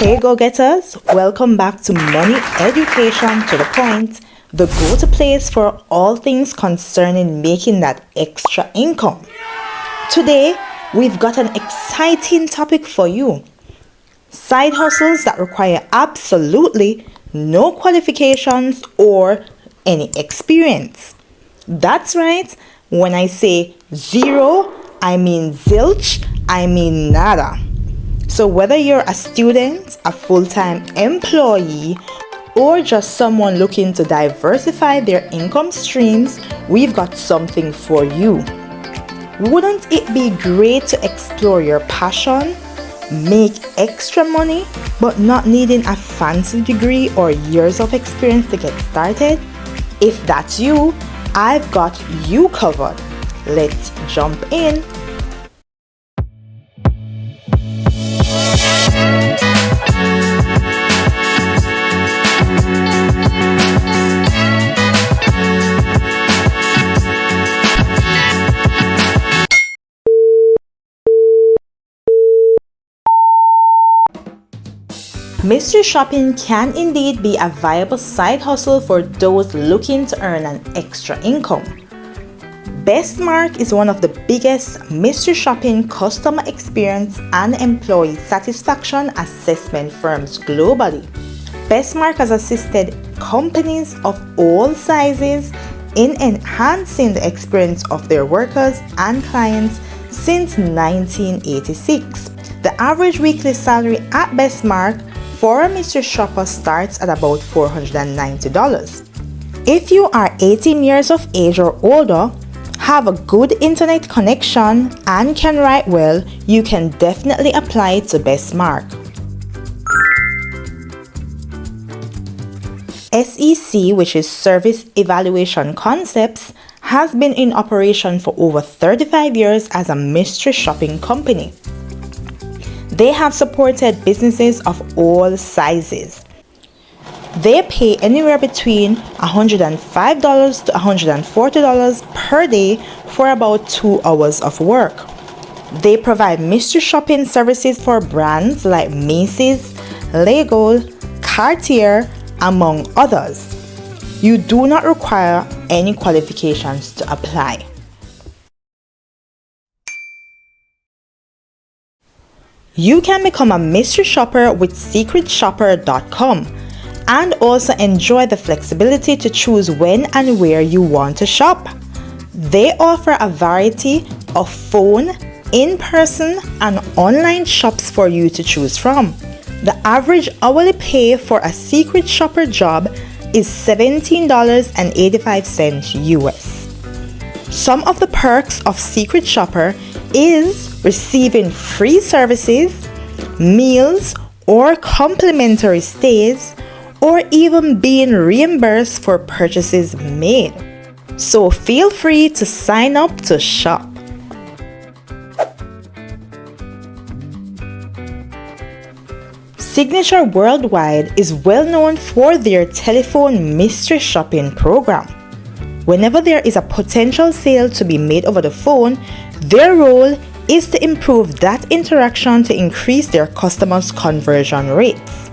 Hey go-getters, welcome back to Money Education to the Point, the go-to place for all things concerning making that extra income. Today, we've got an exciting topic for you. Side hustles that require absolutely no qualifications or any experience. That's right, when I say zero, I mean zilch, I mean nada. So whether you're a student, a full-time employee, or just someone looking to diversify their income streams, we've got something for you. Wouldn't it be great to explore your passion, make extra money, but not needing a fancy degree or years of experience to get started? If that's you, I've got you covered. Let's jump in. Mystery shopping can indeed be a viable side hustle for those looking to earn an extra income. BestMark is one of the biggest mystery shopping customer experience and employee satisfaction assessment firms globally. BestMark has assisted companies of all sizes in enhancing the experience of their workers and clients since 1986. The average weekly salary at BestMark for a mystery shopper starts at about $490. If you are 18 years of age or older, have a good internet connection, and can write well, you can definitely apply to BestMark. SEC, which is Service Evaluation Concepts, has been in operation for over 35 years as a mystery shopping company. They have supported businesses of all sizes. They pay anywhere between $105 to $140 per day for about 2 hours of work. They provide mystery shopping services for brands like Macy's, Lego, Cartier, among others. You do not require any qualifications to apply. You can become a mystery shopper with secretshopper.com and also enjoy the flexibility to choose when and where you want to shop. They offer a variety of phone, in-person, and online shops for you to choose from. The average hourly pay for a secret shopper job is $17.85 US. Some of the perks of Secret Shopper is receiving free services, meals or complimentary stays, or even being reimbursed for purchases made. So feel free to sign up to shop. Signature Worldwide is well known for their telephone mystery shopping program. Whenever there is a potential sale to be made over the phone, their role is to improve that interaction to increase their customers' conversion rates.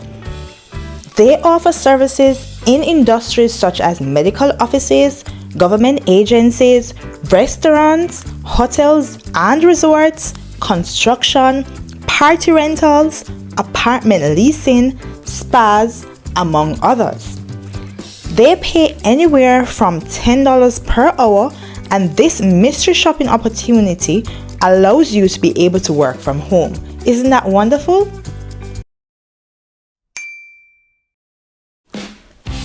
They offer services in industries such as medical offices, government agencies, restaurants, hotels and resorts, construction, party rentals, apartment leasing, spas, among others. They pay anywhere from $10 per hour, and this mystery shopping opportunity allows you to be able to work from home. Isn't that wonderful?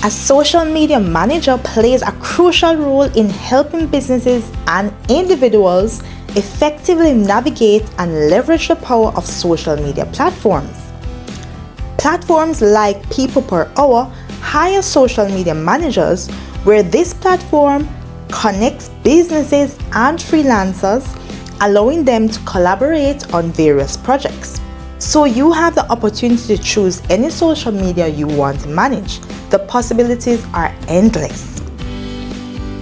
A social media manager plays a crucial role in helping businesses and individuals effectively navigate and leverage the power of social media platforms. Platforms like People Per Hour hire social media managers, where this platform connects businesses and freelancers, allowing them to collaborate on various projects. So you have the opportunity to choose any social media you want to manage. The possibilities are endless.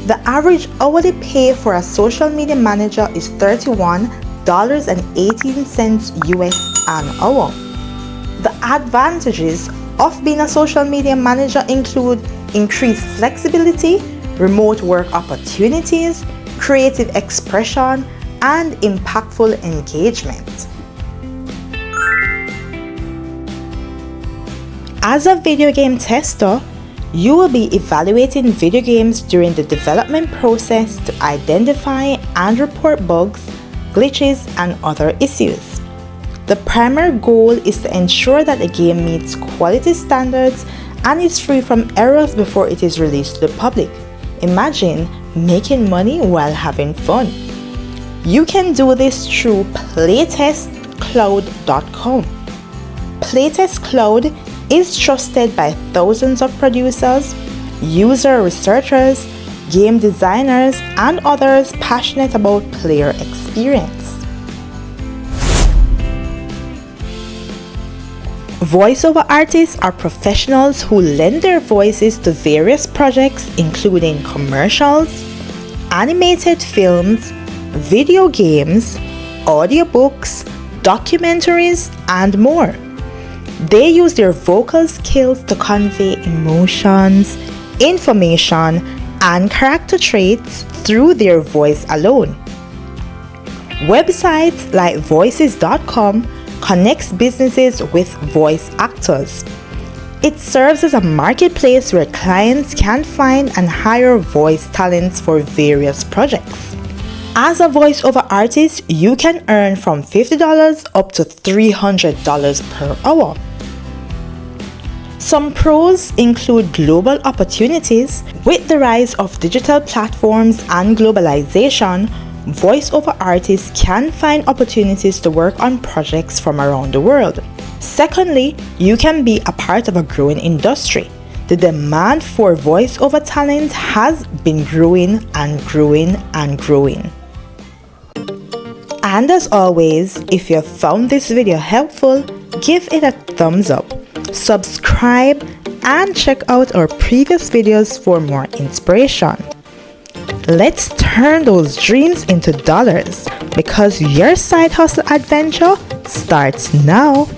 The average hourly pay for a social media manager is $31.18 US an hour. The Advantages of being a social media manager include increased flexibility, remote work opportunities, creative expression, and impactful engagement. As a video game tester, you will be evaluating video games during the development process to identify and report bugs, glitches, and other issues. The primary goal is to ensure that the game meets quality standards and is free from errors before it is released to the public. Imagine making money while having fun. You can do this through playtestcloud.com. Playtest Cloud is trusted by thousands of producers, user researchers, game designers, and others passionate about player experience. Voiceover artists are professionals who lend their voices to various projects including commercials, animated films, video games, audiobooks, documentaries, and more. They use their vocal skills to convey emotions, information, and character traits through their voice alone. Websites like voices.com connects businesses with voice actors. It serves as a marketplace where clients can find and hire voice talents for various projects. As a voiceover artist, you can earn from $50 up to $300 per hour. Some pros include global opportunities. With the rise of digital platforms and globalization, voiceover artists can find opportunities to work on projects from around the world. Secondly, you can be a part of a growing industry. The demand for voiceover talent has been growing and growing and growing. And as always, if you found this video helpful, give it a thumbs up, subscribe, and check out our previous videos for more inspiration. Let's turn those dreams into dollars because your side hustle adventure starts now.